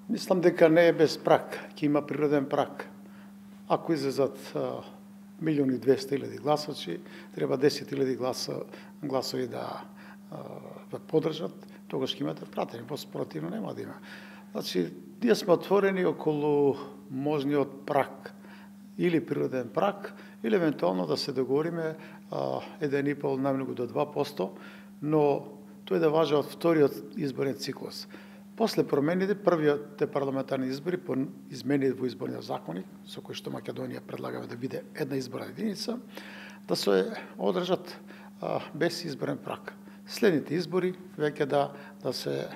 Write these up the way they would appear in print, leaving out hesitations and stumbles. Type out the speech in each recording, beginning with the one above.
Мислам дека не е без прак, ќе има природен прак. Ако излезат 1.200.000 гласачи, треба 10.000 гласови да ве поддржат, тогаш ќе имате пратени, спротивно нема да има. Значи, ние сме отворени околу можниот прак, или природен прак, или евентуално да се договориме 1,5 најмногу до 2%, но тој да важи од вториот изборен циклус. После промените, првите парламентарни избори по измени во изборниот законник, со кој што Македонија предлагаме да биде една изборна единица, да се одржат без изборен прак. Следните избори веќе да се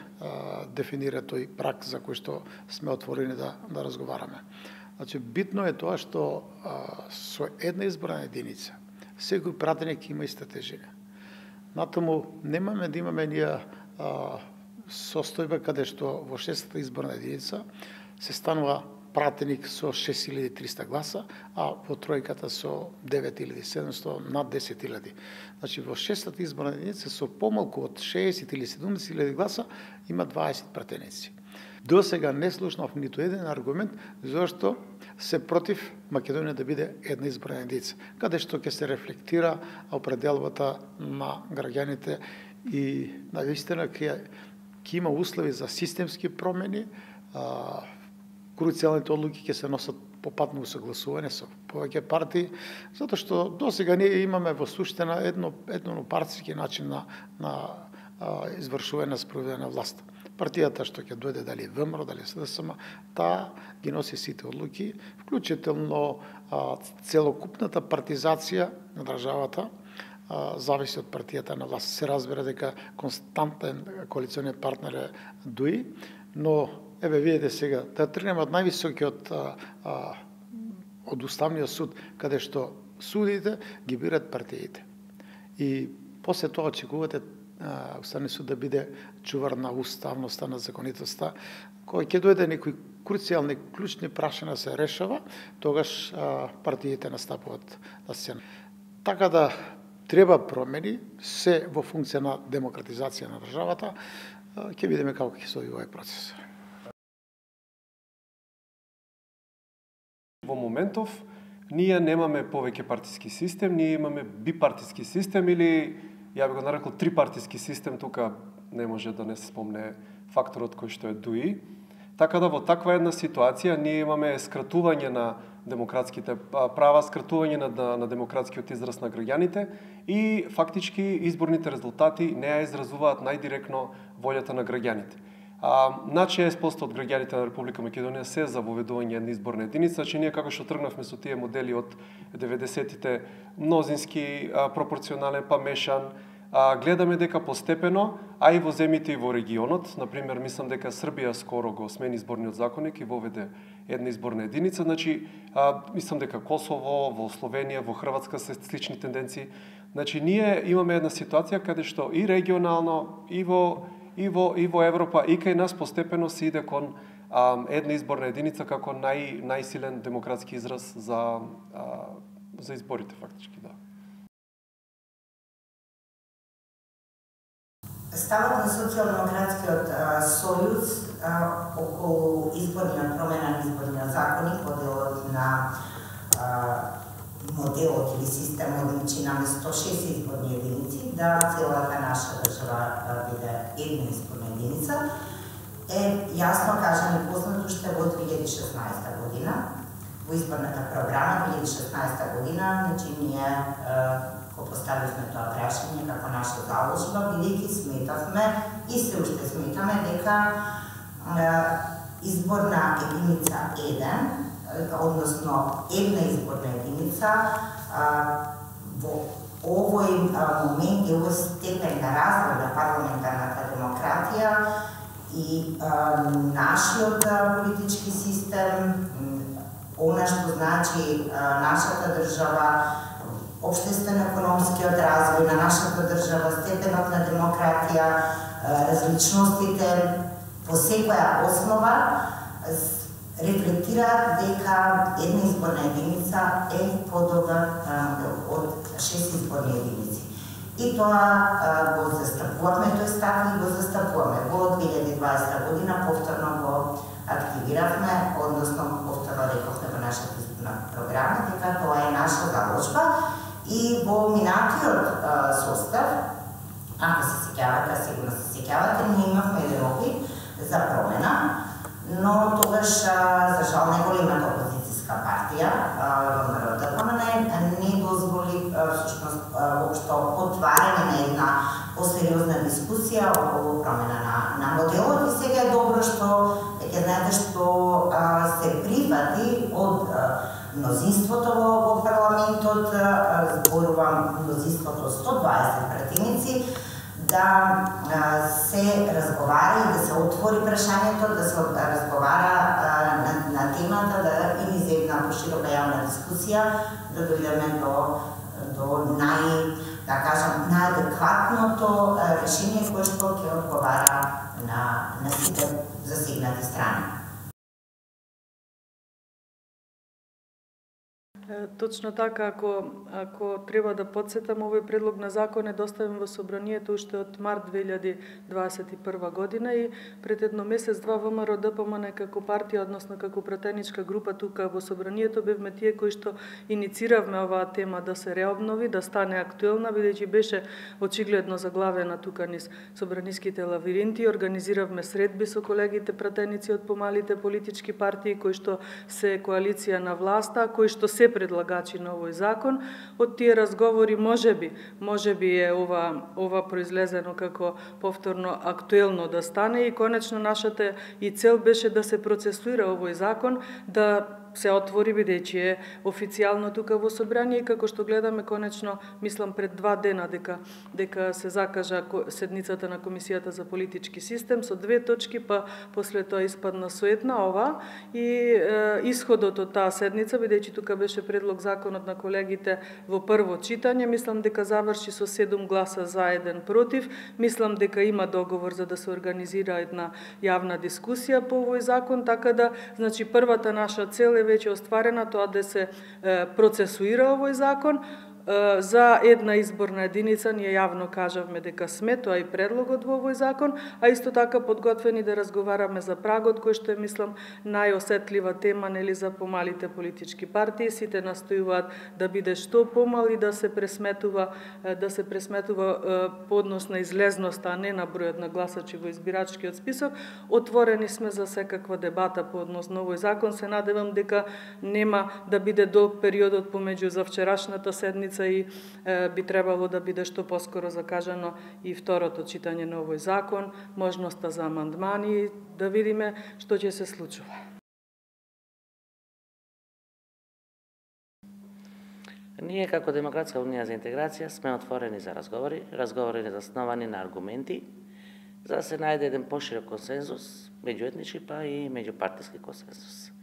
дефинира тој прак за кој што сме отворени да разговараме. Значи, битно е тоа што со една изборна единица секој пратеник има иста тежина. Натаму немаме да имаме ние состојба каде што во 6-та изборна единица се станува пратеник со 6.300 гласа, а во тројката со 9.700, над 10.000. Значи, во 6-та изборна единица со помалку од 60 или 70.000 гласа има 20 пратеници. До сега не слушнав ниту еден аргумент зашто се против Македонија да биде една изборна единица, каде што ќе се рефлектира определбата на граѓаните и навистина ќе има услови за системски промени, круцијалните одлуки ќе се носат по патно усогласување со повеќе партии, затоа што досега ние имаме во суштина еднопартиски начин на извршување на спроведена власт. Партијата што ќе дојде, дали ВМРО, дали СДСМ, таа ги носи сите одлуки, вклучително целокупната партизација на државата зависи од партијата на власт. Се разбира дека константен коалиционен партнер е ДУИ, но еве видите сега, да тренеме од највисокиот од Уставниот суд, каде што судите ги бират партиите. И после тоа очекувате Уставниот суд да биде чувар на уставноста, на законитоста, кој ќе дојде некои круцијални, клучни прашања се решава, тогаш партиите настапуваат на сцена. Така да треба промени, се во функција на демократизација на државата, ќе видиме како ќе се оди овој процес. Во моментов, ние немаме повеќе партиски систем, ние имаме бипартиски систем или, ја би го нарекол, трипартиски систем, тука не може да не се спомне факторот кој што е ДУИ. Така да во таква една ситуација ние имаме скратување на демократските права, скратување на демократскиот израз на граѓаните и фактички изборните резултати не ја изразуваат најдиректно волјата на граѓаните. Над 60% од граѓаните на Република Македонија се за воведување една изборна единица, че ние како што тргнавме со тие модели од 90-тите, мнозински, пропорционален па мешан, гледаме дека постепено, а и во земјите и во регионот, например, мислам дека Србија скоро го смени изборниот законник и воведе една изборна единица, значи, мислам дека Косово, во Словенија, во Хрватска се слични тенденции. Значи, ние имаме една ситуација каде што и регионално, и во Европа, и кај нас постепено се иде кон една изборна единица како најсилен демократски израз за изборите, фактички, да. Ставот на Социјалдемократскиот сојуз околу промена на изборниот законник, моделот или системот личи на 106 изборни единици, да целата наша држава биде една изборна единица, е јасно кажано и познато што во 2016 година, во изборната програма 2016 година, значи ние го поставивме тоа прашање како наша заложба, бидејќи сметавме и се уште сметаме дека изборна единица 1, односно една изборна единица, во овој момент и овој степен на развој на парламентарната демократија и нашиот политички систем, она што значи нашата држава, општествено-економскиот развој на нашата држава, степенот на демократија, различностите по секоја основа рефлектираат дека една изборна единица е подобар од 6 изборни единици. И тоа го застапуваме, тој став и го застапуваме во 2020 година повторно го активиравме, односно повторно рековме во нашата изборна програма, дека тоа е наша заложба и во минатиот состав, ако се сеќавате, сигурно се сеќавате, ние имавме еден опит за промена, но тогаш, за жал, неголемата опозицијска партија, ВМРО-ДПМН, не дозволи всушност воопшто отварање на една посериозна дискусија околу промена на моделот и сега е добро што веќе знаете што се прифати од мнозинството во парламентот, зборувам мнозинството 120 пратеници, да се разговара и да се отвори прашањето, да се разговара на темата, да и низ една поширока јавна дискусија, да дојдеме до најадекватното решение кое што ќе одговара на сите засегнати страни. Точно така, ако треба да подсетам, овој предлог на закон е доставен во собранието уште од март 2021 година и пред едно месец-два ВМРО-ДПМН како партија, односно како пратеничка група тука во собранието бевме тие кои што иницииравме оваа тема да се реобнови, да стане актуелна, бидејќи беше очигледно заглавена тука низ собраниските лавиринти. Организиравме средби со колегите пратеници од помалите политички партии кои што се коалиција на власта, кои што се предлагачи на овој закон. Од тие разговори можеби е ова произлезено како повторно актуелно да стане и конечно нашата и цел беше да се процесуира овој закон, да се отвори бидејќи е официјално тука во собрание и како што гледаме конечно, мислам пред 2 дена дека се закажа седницата на Комисијата за политички систем со 2 точки, па после тоа испадна со една ова и исходот од таа седница, бидејќи тука беше предлог законот на колегите во прво читање, мислам дека заврши со 7 гласа за, 1 против. Мислам дека има договор за да се организира една јавна дискусија по овој закон, така да, значи, првата наша цел е веќе остварена, тоа да се процесуира овој закон. За една изборна единица ние јавно кажавме дека сме, тоа и предлогот во овој закон, а исто така подготвени да разговараме за прагот, кој што е, мислам, најосетлива тема, нели, за помалите политички партии. Сите настојуваат да биде што помал и да се пресметува по однос на излезноста, а не на бројот на гласачи во избирачкиот список. Отворени сме за секаква дебата по однос на овој закон. Се надевам дека нема да биде долг периодот помеѓу завчерашната седница и би требало да биде што поскоро закажано и второто читање на овој закон, можноста за амандмани, да видиме што ќе се случува. Ние како Демократска унија за интеграција сме отворени за разговори засновани на аргументи, за да се најде еден поширок консензус, меѓуетнички па и меѓупартиски консензус.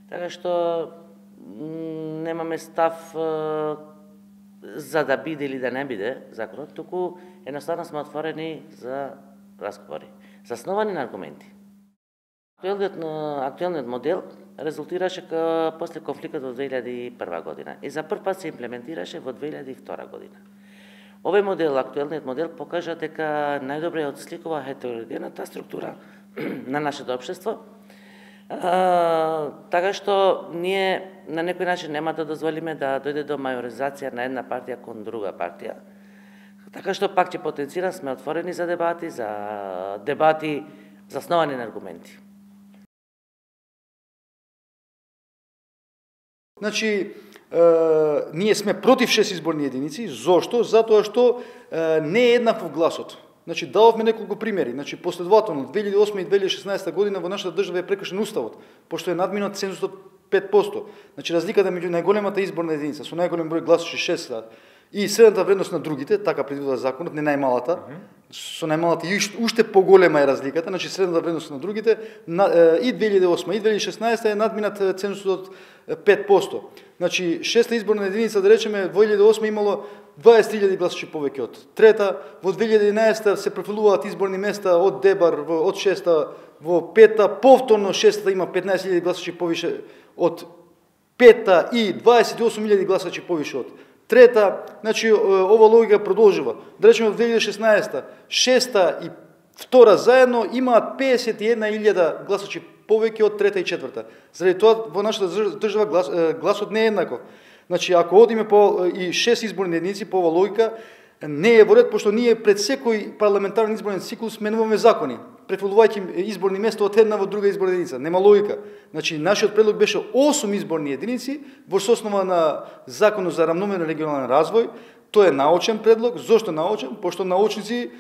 Така што немаме став за да биде или да не биде законот, туку едноставно сме отворени за разговори, засновани на аргументи. Актуелниот модел резултираше после конфликтот во 2001 година и за прв пат се имплементираше во 2002 година. Овој модел, актуелниот модел, покажа дека најдобре отсликува хетерогената структура на нашето општество, така што ние на некој начин нема да дозволиме да дојде до мајоризација на една партија кон друга партија. Така што пак ќе потенцирам, сме отворени за дебати засновани на аргументи. Значи, ние сме против 6 изборни единици. Зошто? Затоа што не е еднаков гласот. Значи, дававме неколку примери. Значи, последователно, 2008 и 2016 година во нашата држава е прекршен уставот, пошто е надминат цензусот 5%. Значи, разликата меѓу најголемата изборна единица со најголем број гласачи 6 и средната вредност на другите, така предвидува законот, не најмалата, со најмалата и уште поголема е разликата, значи средната вредност на другите, и 2008 и 2016 е надминат цензусот 5%. Значи, шеста изборна единица, да речеме, во 2008 имало 20.000 гласачи повеќе од трета, во 2011 се префрлуваат изборни места од Дебар, од шеста во пета, повторно шестата има 15.000 гласачи повише од пета и 28.000 гласачи повише од трета. Значи, ова логика продолжува. Да речеме, во 2016 шеста и втора заедно имаат 51.000 гласачи повеќе од трета и четврта. Заради тоа во нашата држава гласот не е еднаков. Значи, ако одиме по и 6 изборни единици по ова логика, не е во ред, пошто ние пред секој парламентарен изборен циклус менуваме закони, префрлувајќи изборни места од една во друга изборна единица. Нема логика. Значи, нашиот предлог беше 8 изборни единици во соснова на Законот за рамномерен регионален развој. Тој е научен предлог. Зошто научен? Пошто научници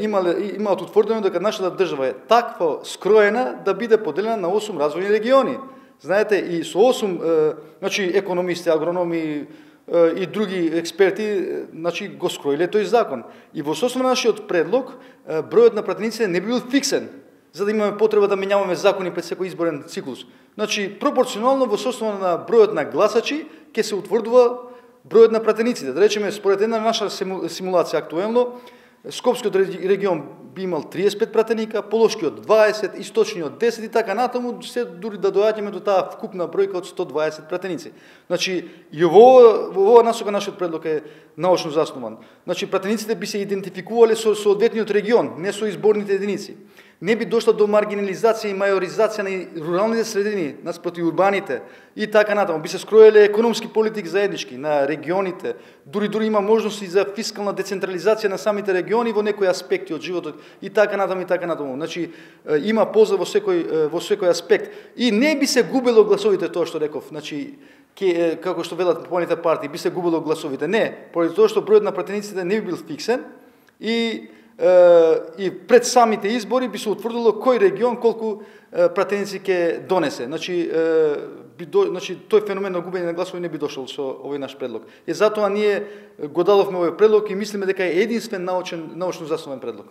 имаат утврдено дека нашата држава е таква скроена да биде поделена на 8 развојни региони. Знаете, и со 8 значи економисти, агрономи и други експерти, значи го скроиле тој закон. И во соснова на нашиот предлог бројот на пратениците не бил фиксен, за да имаме потреба да менјаваме закони пред секој изборен циклус. Значи пропорционално во соснова на бројот на гласачи ќе се утврдува бројот на пратениците. Да речеме, според една наша симулација актуелно, Скопскиот регион би имал 35 пратеника, Полошкиот 20, Источниот 10 и така натаму, се дури да доаѓаме до таа вкупна бројка од 120 пратеници. Значи, и во оваа насока нашиот предлог е научно заснован. Значи, пратениците би се идентификувале со соодветниот регион, не со изборните единици. Не би дошла до маргинализација и мајоризација на руралните средини наспроти урбаните и така натаму. Би се скроеле економски политики заеднички на регионите. Дури има можности за фискална децентрализација на самите региони во некои аспекти од животот и така натаму и така натаму. Значи има полза во секој аспект и не би се губело гласовите, тоа што реков. Значи како што велат популните партии, би се губело гласовите. Не, поради тоа што бројот на пратениците не би бил фиксен и пред самите избори би се утврдило кој регион колку пратеници ќе донесе. Значи тој феномен на губење на гласови не би дошол со овој наш предлог. И затоа ние го дадовме овој предлог и мислиме дека е единствен научно засновен предлог.